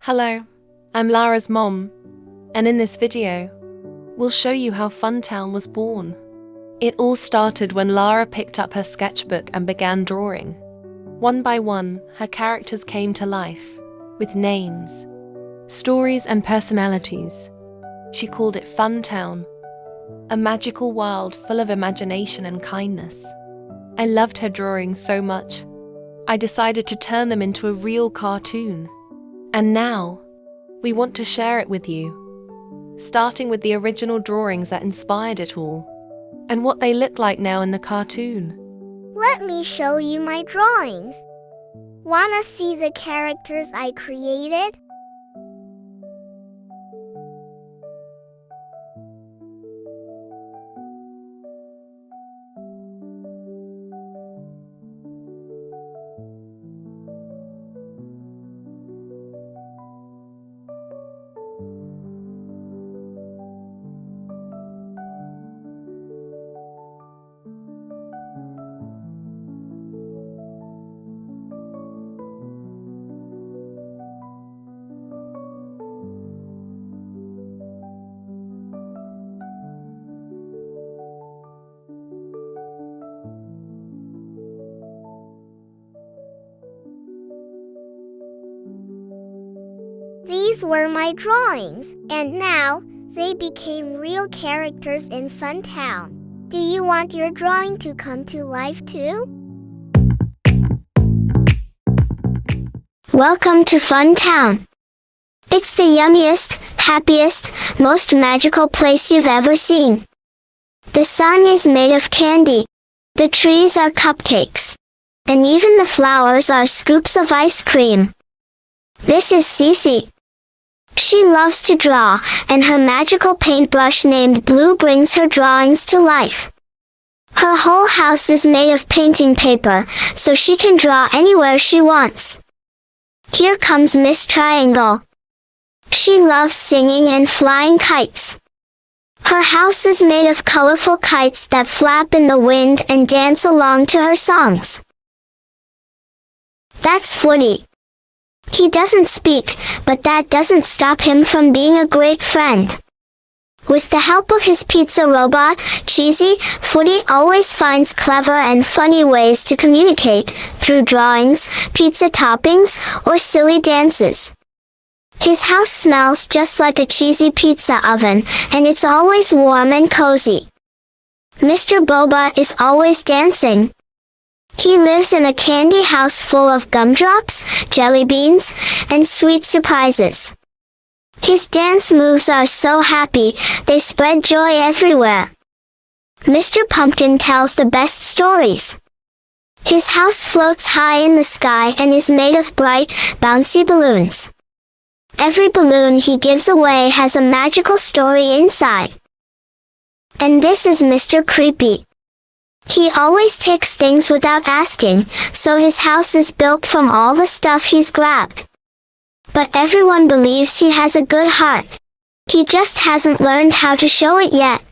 Hello, I'm Lara's mom, and in this video, we'll show you how Funtown was born. It all started when Lara picked up her sketchbook and began drawing. One by one, her characters came to life, with names, stories and personalities. She called it Funtown, a magical world full of imagination and kindness. I loved her drawings so much, I decided to turn them into a real cartoon. And now, we want to share it with you, starting with the original drawings that inspired it all, and what they look like now in the cartoon. Let me show you my drawings. Wanna see the characters I created? These were my drawings, and now they became real characters in Funtown. Do you want your drawing to come to life too? Welcome to Funtown. It's the yummiest, happiest, most magical place you've ever seen. The sun is made of candy. The trees are cupcakes. And even the flowers are scoops of ice cream. This is Sisi. She loves to draw, and her magical paintbrush named Blue brings her drawings to life. Her whole house is made of painting paper, so she can draw anywhere she wants. Here comes Miss Triangle. She loves singing and flying kites. Her house is made of colorful kites that flap in the wind and dance along to her songs. That's Fodi. He doesn't speak, but that doesn't stop him from being a great friend. With the help of his pizza robot, Cheesy, Fodi always finds clever and funny ways to communicate, through drawings, pizza toppings, or silly dances. His house smells just like a cheesy pizza oven, and it's always warm and cozy. Mr. Boba is always dancing. He lives in a candy house full of gumdrops, jelly beans, and sweet surprises. His dance moves are so happy, they spread joy everywhere. Mr. Pumpkin tells the best stories. His house floats high in the sky and is made of bright, bouncy balloons. Every balloon he gives away has a magical story inside. And this is Mr. Creepy. He always takes things without asking, so his house is built from all the stuff he's grabbed. But everyone believes he has a good heart. He just hasn't learned how to show it yet.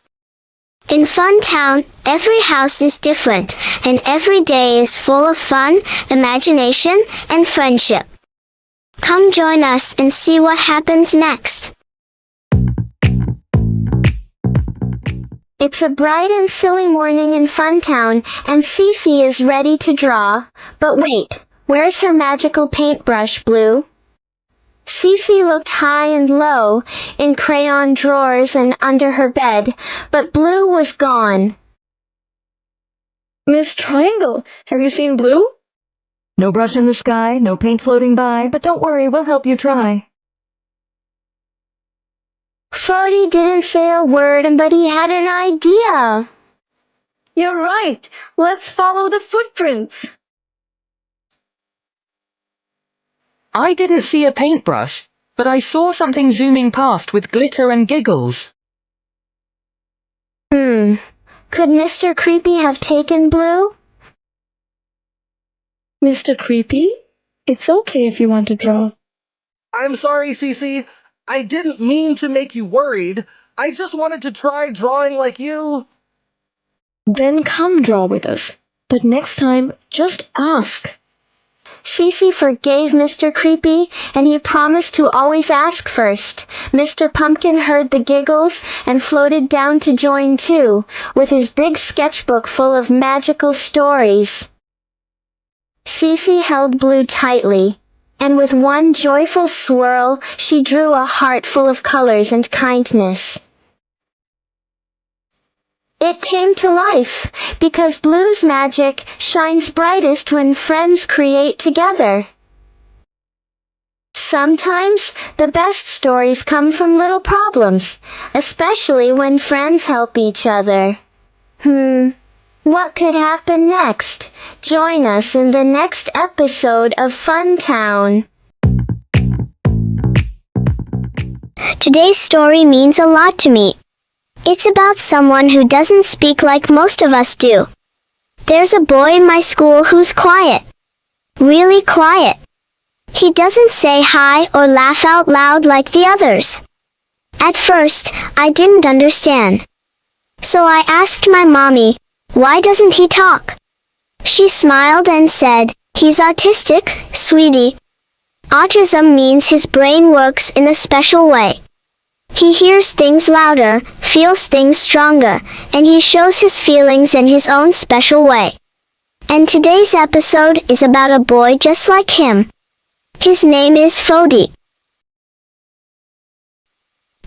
In Funtown, every house is different, and every day is full of fun, imagination, and friendship. Come join us and see what happens next. It's a bright and silly morning in Funtown, and Sisi is ready to draw. But wait, where's her magical paintbrush, Blue? Sisi looked high and low, in crayon drawers and under her bed, but Blue was gone. Miss Triangle, have you seen Blue? No brush in the sky, no paint floating by, but don't worry, we'll help you try. Fodi didn't say a word, but he had an idea. You're right. Let's follow the footprints. I didn't see a paintbrush, but I saw something zooming past with glitter and giggles. Could Mr. Creepy have taken Blue? Mr. Creepy, it's okay if you want to draw. I'm sorry, Sisi. I didn't mean to make you worried. I just wanted to try drawing like you. Then come draw with us. But next time, just ask. Sisi forgave Mr. Creepy, and he promised to always ask first. Mr. Pumpkin heard the giggles and floated down to join too, with his big sketchbook full of magical stories. Sisi held Blue tightly, and with one joyful swirl, she drew a heart full of colors and kindness. It came to life, because Blue's magic shines brightest when friends create together. Sometimes, the best stories come from little problems, especially when friends help each other. What could happen next? Join us in the next episode of Fun Town. Today's story means a lot to me. It's about someone who doesn't speak like most of us do. There's a boy in my school who's quiet. Really quiet. He doesn't say hi or laugh out loud like the others. At first, I didn't understand. So I asked my mommy, why doesn't he talk? She smiled and said, he's autistic, sweetie. Autism means his brain works in a special way. He hears things louder, feels things stronger, and he shows his feelings in his own special way. And today's episode is about a boy just like him. His name is Fodi.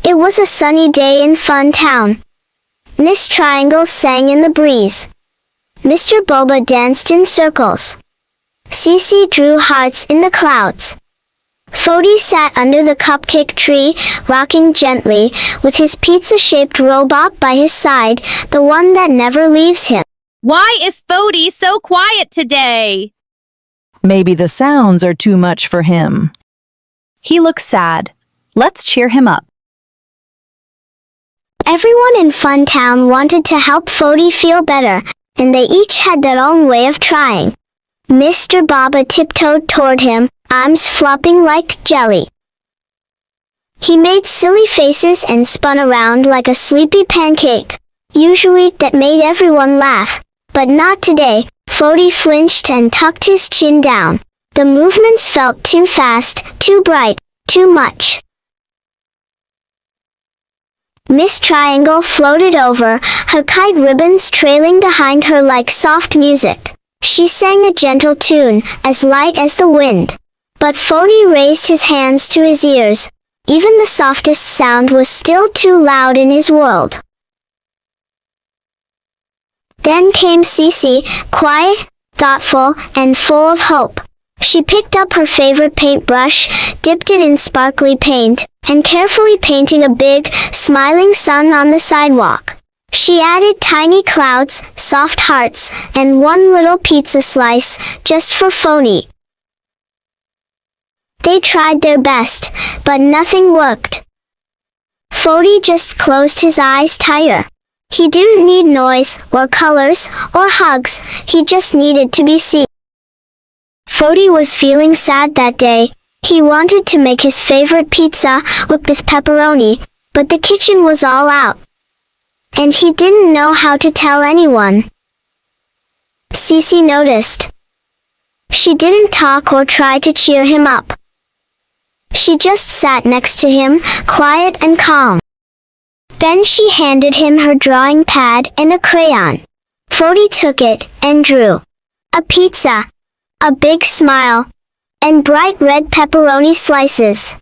It was a sunny day in Fun Town. Miss Triangle sang in the breeze. Mr. Boba danced in circles. Sisi drew hearts in the clouds. Fodi sat under the cupcake tree, rocking gently, with his pizza-shaped robot by his side, the one that never leaves him. Why is Fodi so quiet today? Maybe the sounds are too much for him. He looks sad. Let's cheer him up. Everyone in Fun Town wanted to help Fodi feel better, and they each had their own way of trying. Mr. Boba tiptoed toward him, arms flopping like jelly. He made silly faces and spun around like a sleepy pancake. Usually that made everyone laugh, but not today. Fodi flinched and tucked his chin down. The movements felt too fast, too bright, too much. Miss Triangle floated over, her kite ribbons trailing behind her like soft music. She sang a gentle tune, as light as the wind. But Fodi raised his hands to his ears. Even the softest sound was still too loud in his world. Then came Sisi, quiet, thoughtful, and full of hope. She picked up her favorite paintbrush, dipped it in sparkly paint, and carefully painting a big, smiling sun on the sidewalk. She added tiny clouds, soft hearts, and one little pizza slice, just for Fodi. They tried their best, but nothing worked. Fodi just closed his eyes tighter. He didn't need noise, or colors, or hugs, he just needed to be seen. Fodi was feeling sad that day. He wanted to make his favorite pizza, whipped with pepperoni, but the kitchen was all out. And he didn't know how to tell anyone. Sisi noticed. She didn't talk or try to cheer him up. She just sat next to him, quiet and calm. Then she handed him her drawing pad and a crayon. Fodi took it and drew a pizza, a big smile, and bright red pepperoni slices.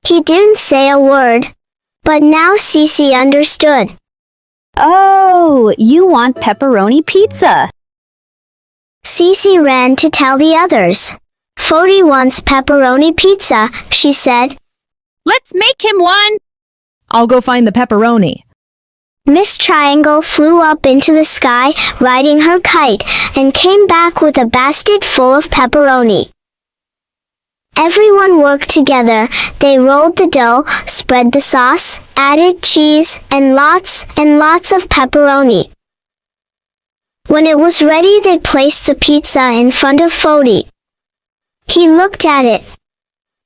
He didn't say a word, but now Sisi understood. Oh, you want pepperoni pizza. Sisi ran to tell the others. Fodi wants pepperoni pizza, she said. Let's make him one. I'll go find the pepperoni. Miss Triangle flew up into the sky, riding her kite, and came back with a basket full of pepperoni. Everyone worked together. They rolled the dough, spread the sauce, added cheese, and lots of pepperoni. When it was ready, they placed the pizza in front of Fodi. He looked at it,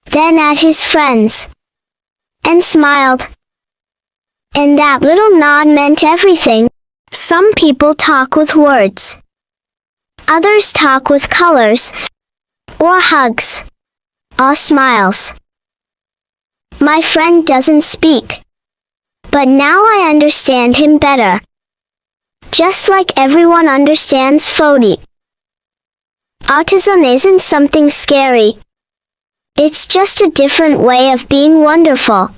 then at his friends, and smiled. And that little nod meant everything. Some people talk with words. Others talk with colors. or hugs, or smiles. My friend doesn't speak, but now I understand him better. Just like everyone understands Fodi. Autism isn't something scary. It's just a different way of being wonderful.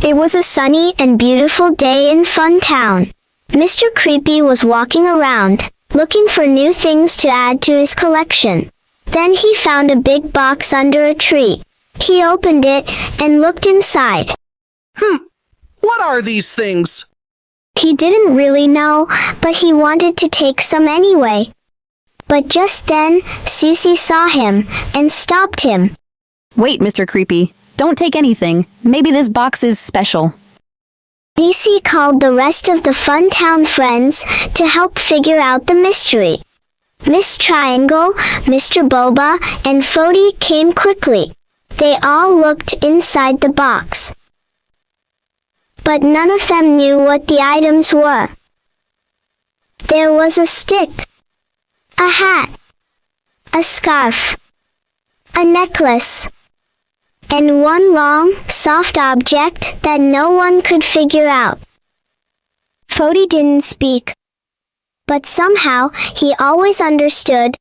It was a sunny and beautiful day in Fun Town. Mr. Creepy was walking around, looking for new things to add to his collection. Then he found a big box under a tree. He opened it and looked inside. What are these things? He didn't really know, but he wanted to take some anyway. But just then, Sisi saw him and stopped him. Wait, Mr. Creepy. Don't take anything. Maybe this box is special. Sisi called the rest of the Fun Town friends to help figure out the mystery. Miss Triangle, Mr. Boba, and Fodi came quickly. They all looked inside the box. But none of them knew what the items were. There was a stick, a hat, a scarf, a necklace, and one long, soft object that no one could figure out. Fodi didn't speak, but somehow he always understood,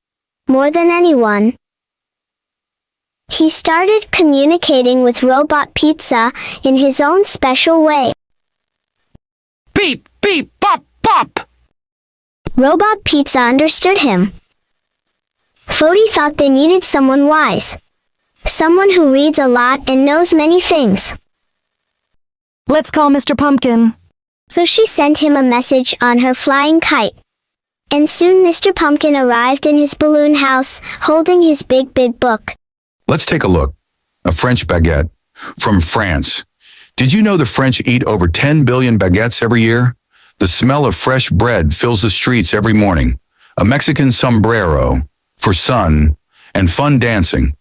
more than anyone. He started communicating with Robot Pizza in his own special way. Beep, beep, bop, bop! Robot Pizza understood him. Fodi thought they needed someone wise. Someone who reads a lot and knows many things. Let's call Mr. Pumpkin. So she sent him a message on her flying kite. And soon Mr. Pumpkin arrived in his balloon house, holding his big book. Let's take a look. A French baguette from France. Did you know the French eat over 10 billion baguettes every year? The smell of fresh bread fills the streets every morning. A Mexican sombrero for sun and fun dancing.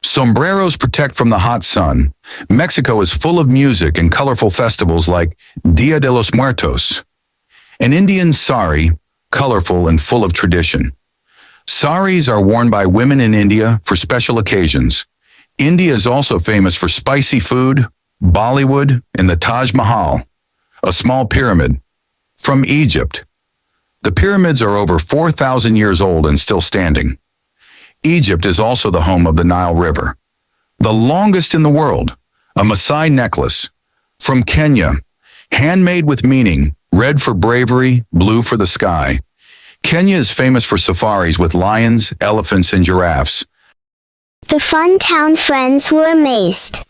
Sombreros protect from the hot sun. Mexico is full of music and colorful festivals like Dia de los Muertos. An Indian sari, colorful and full of tradition. Saris are worn by women in India for special occasions. India is also famous for spicy food, Bollywood, and the Taj Mahal, a small pyramid. From Egypt. The pyramids are over 4,000 years old and still standing. Egypt is also the home of the Nile River. The longest in the world, a Maasai necklace. From Kenya, handmade with meaning, red for bravery, blue for the sky. Kenya is famous for safaris with lions, elephants, and giraffes. The Fun Town friends were amazed.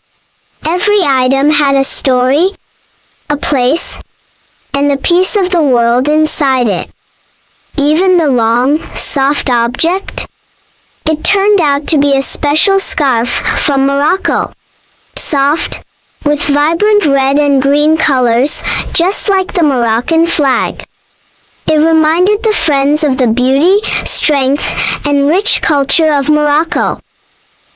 Every item had a story, a place, and a piece of the world inside it. Even the long, soft object? It turned out to be a special scarf from Morocco. Soft, with vibrant red and green colors, just like the Moroccan flag. It reminded the friends of the beauty, strength, and rich culture of Morocco.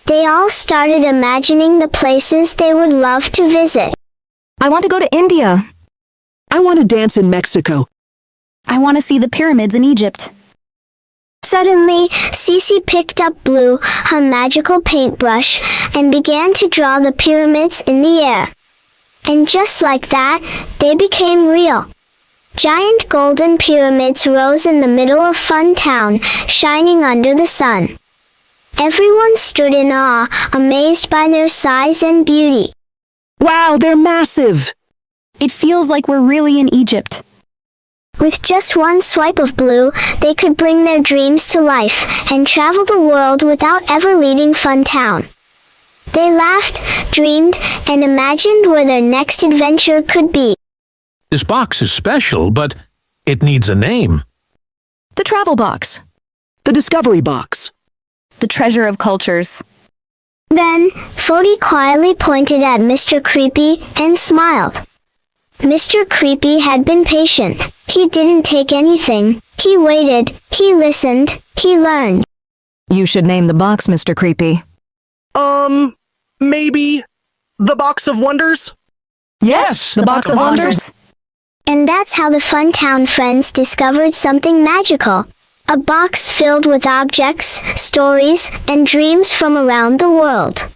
They all started imagining the places they would love to visit. I want to go to India. I want to dance in Mexico. I want to see the pyramids in Egypt. Suddenly, Sisi picked up Blue, her magical paintbrush, and began to draw the pyramids in the air. And just like that, they became real. Giant golden pyramids rose in the middle of Fun Town, shining under the sun. Everyone stood in awe, amazed by their size and beauty. Wow, they're massive! It feels like we're really in Egypt. With just one swipe of Blue, they could bring their dreams to life and travel the world without ever leaving Fun Town. They laughed, dreamed, and imagined where their next adventure could be. This box is special, but it needs a name. The travel box. The discovery box. The treasure of cultures. Then, Fodi quietly pointed at Mr. Creepy and smiled. Mr. Creepy had been patient. He didn't take anything. He waited, he listened, he learned. You should name the box, Mr. Creepy. Maybe the Box of Wonders? Yes, the box of wonders. And that's how the Funtown friends discovered something magical. A box filled with objects, stories, and dreams from around the world.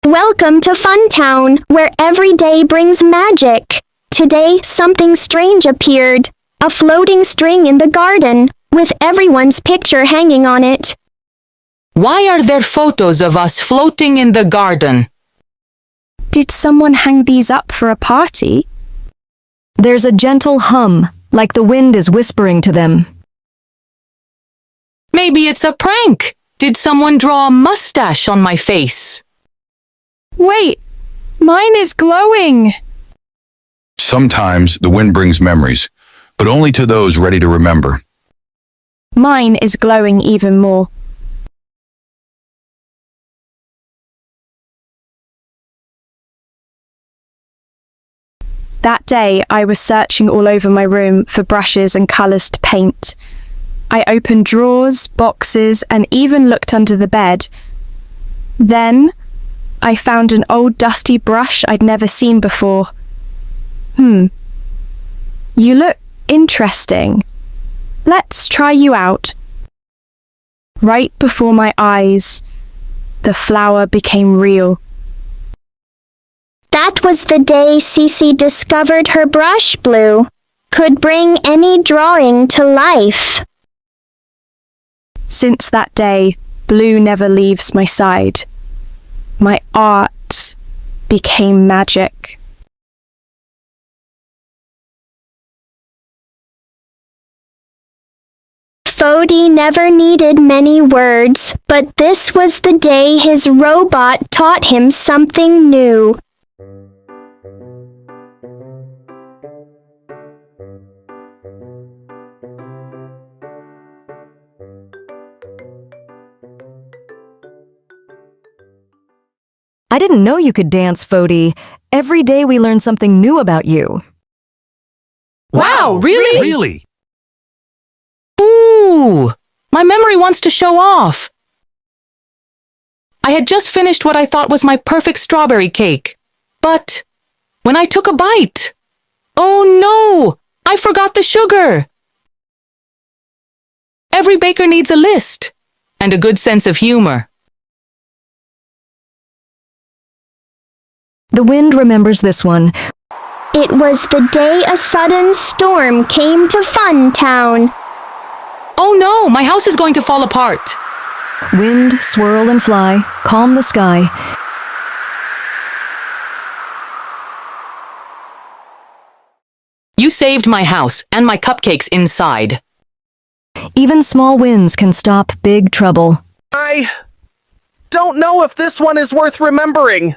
Welcome to Funtown, where every day brings magic. Today, something strange appeared. A floating string in the garden, with everyone's picture hanging on it. Why are there photos of us floating in the garden? Did someone hang these up for a party? There's a gentle hum, like the wind is whispering to them. Maybe it's a prank. Did someone draw a mustache on my face? Wait, mine is glowing. Sometimes the wind brings memories, but only to those ready to remember. Mine is glowing even more. That day, I was searching all over my room for brushes and colours to paint. I opened drawers, boxes, and even looked under the bed. Then, I found an old dusty brush I'd never seen before. You look interesting. Let's try you out. Right before my eyes, the flower became real. That was the day Sisi discovered her brush blue could bring any drawing to life. Since that day, blue never leaves my side. My art became magic. Fodi never needed many words, but this was the day his robot taught him something new. I didn't know you could dance, Fodi. Every day we learn something new about you. Wow, really? Really? Ooh, my memory wants to show off. I had just finished what I thought was my perfect strawberry cake. But when I took a bite, oh no, I forgot the sugar. Every baker needs a list and a good sense of humor. The wind remembers this one. It was the day a sudden storm came to Funtown. Oh no, my house is going to fall apart. Wind, swirl and fly, calm the sky. You saved my house and my cupcakes inside. Even small winds can stop big trouble. I don't know if this one is worth remembering.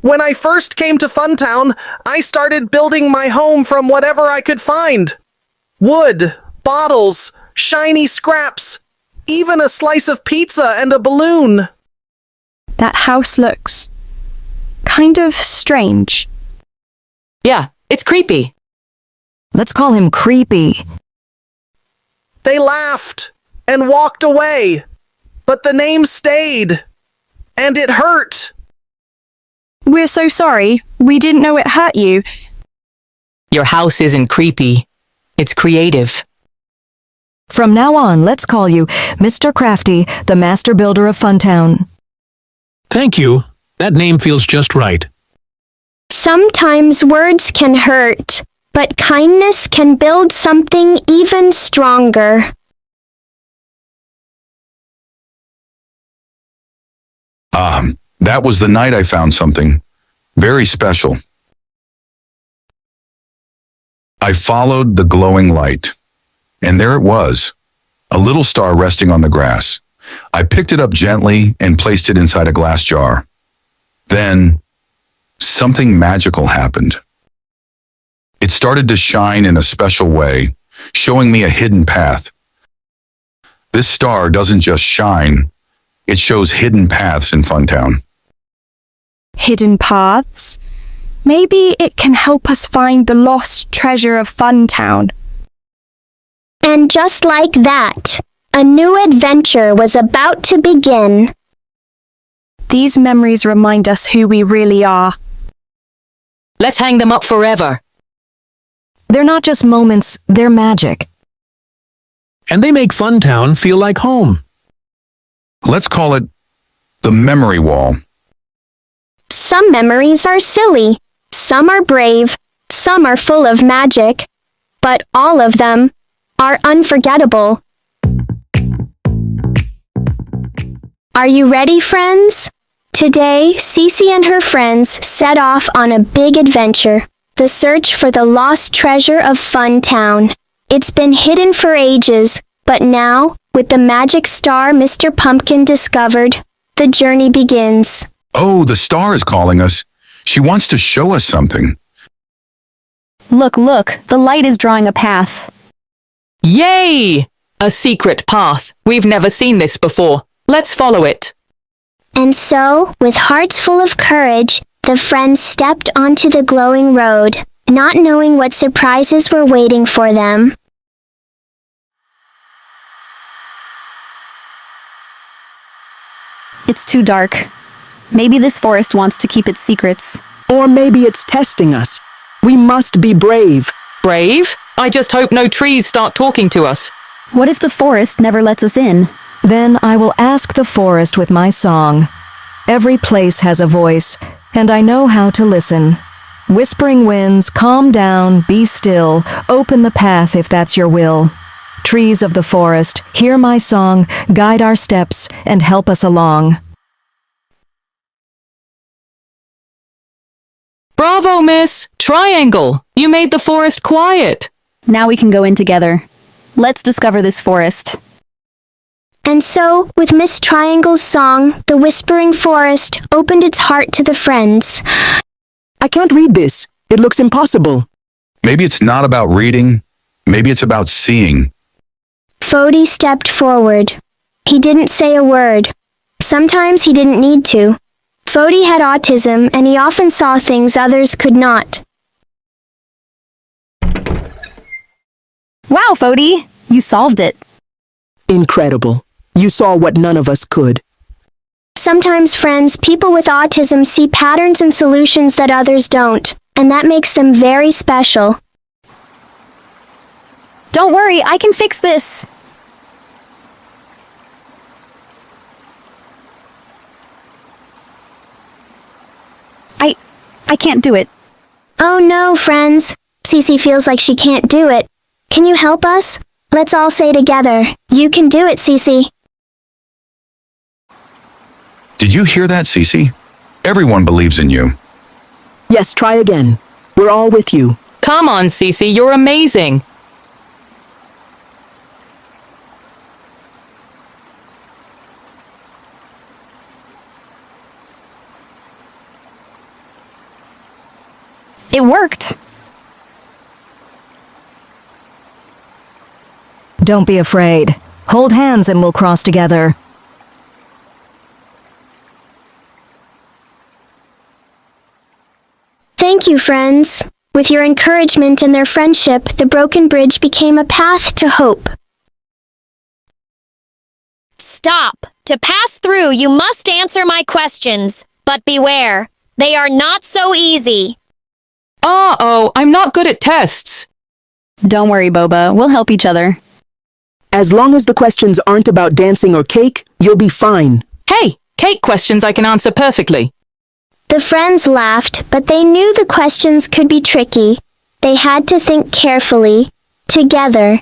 When I first came to Funtown, I started building my home from whatever I could find. Wood, bottles, shiny scraps, even a slice of pizza and a balloon. That house looks kind of strange. Yeah, it's creepy. Let's call him Creepy. They laughed and walked away, but the name stayed, and it hurt. We're so sorry. We didn't know it hurt you. Your house isn't creepy. It's creative. From now on, let's call you Mr. Crafty, the master builder of Funtown. Thank you. That name feels just right. Sometimes words can hurt, but kindness can build something even stronger. That was the night I found something very special. I followed the glowing light, and there it was, a little star resting on the grass. I picked it up gently and placed it inside a glass jar. Then, something magical happened. It started to shine in a special way, showing me a hidden path. This star doesn't just shine, it shows hidden paths in Funtown. Hidden paths? Maybe it can help us find the lost treasure of Funtown. And just like that, a new adventure was about to begin. These memories remind us who we really are. Let's hang them up forever. They're not just moments, they're magic. And they make Funtown feel like home. Let's call it the memory wall. Some memories are silly, some are brave, some are full of magic, but all of them are unforgettable. Are you ready, friends? Today, Sisi and her friends set off on a big adventure, the search for the lost treasure of Funtown. It's been hidden for ages, but now, with the magic star Mr. Pumpkin discovered, the journey begins. Oh, the star is calling us. She wants to show us something. Look, look, the light is drawing a path. Yay! A secret path. We've never seen this before. Let's follow it. And so, with hearts full of courage, the friends stepped onto the glowing road, not knowing what surprises were waiting for them. It's too dark. Maybe this forest wants to keep its secrets. Or maybe it's testing us. We must be brave. Brave? I just hope no trees start talking to us. What if the forest never lets us in? Then I will ask the forest with my song. Every place has a voice, and I know how to listen. Whispering winds, calm down, be still, open the path if that's your will. Trees of the forest, hear my song, guide our steps, and help us along. Bravo, miss! Triangle! You made the forest quiet. Now we can go in together. Let's discover this forest. And so, with Miss Triangle's song, the Whispering Forest opened its heart to the friends. I can't read this. It looks impossible. Maybe it's not about reading. Maybe it's about seeing. Fodi stepped forward. He didn't say a word. Sometimes he didn't need to. Fodi had autism, and he often saw things others could not. Wow, Fodi! You solved it. Incredible. You saw what none of us could. Sometimes, friends, people with autism see patterns and solutions that others don't, and that makes them very special. Don't worry, I can fix this. I can't do it. Oh no, friends. Sisi feels like she can't do it. Can you help us? Let's all say together, you can do it, Sisi. Did you hear that, Sisi? Everyone believes in you. Yes, try again. We're all with you. Come on, Sisi, you're amazing. It worked. Don't be afraid. Hold hands and we'll cross together. Thank you, friends. With your encouragement and their friendship, the broken bridge became a path to hope. Stop! To pass through, you must answer my questions. But beware, they are not so easy. Uh-oh, I'm not good at tests. Don't worry, Boba. We'll help each other. As long as the questions aren't about dancing or cake, you'll be fine. Hey, cake questions I can answer perfectly. The friends laughed, but they knew the questions could be tricky. They had to think carefully, together.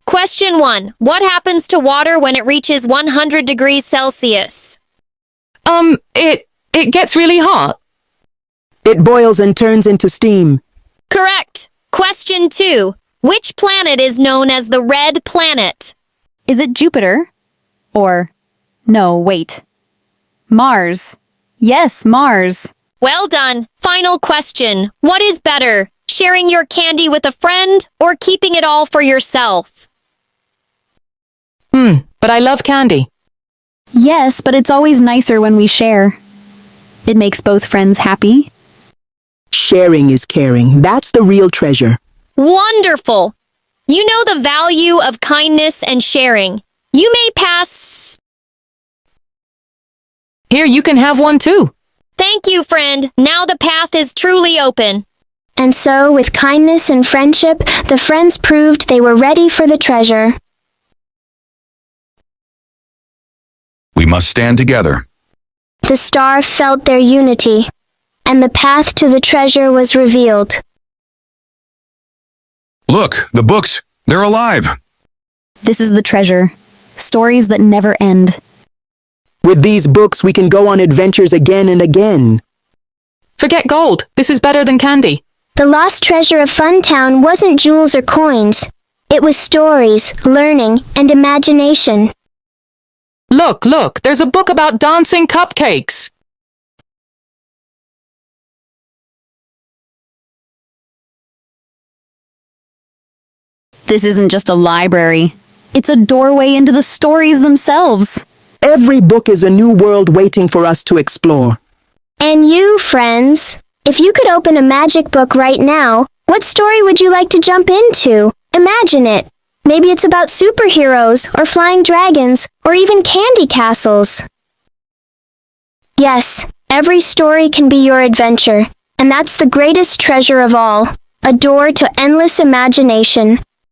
Question 1. What happens to water when it reaches 100 degrees Celsius? It gets really hot. It boils and turns into steam. Correct. Question 2. Which planet is known as the Red Planet? Is it Jupiter? Or, no, wait. Mars. Yes, Mars. Well done. Final question. What is better, sharing your candy with a friend or keeping it all for yourself? But I love candy. Yes, but it's always nicer when we share. It makes both friends happy. Sharing is caring. That's the real treasure. Wonderful! You know the value of kindness and sharing. You may pass Here, you can have one too. Thank you, friend. Now the path is truly open. And so, with kindness and friendship, the friends proved they were ready for the treasure. We must stand together. The star felt their unity, and the path to the treasure was revealed. Look, the books, they're alive. This is the treasure. Stories that never end. With these books, we can go on adventures again and again. Forget gold. This is better than candy. The lost treasure of Funtown wasn't jewels or coins. It was stories, learning, and imagination. Look, look, there's a book about dancing cupcakes. This isn't just a library. It's a doorway into the stories themselves. Every book is a new world waiting for us to explore. And you, friends, if you could open a magic book right now, what story would you like to jump into? Imagine it. Maybe it's about superheroes, or flying dragons, or even candy castles. Yes, every story can be your adventure, and that's the greatest treasure of all, a door to endless imagination.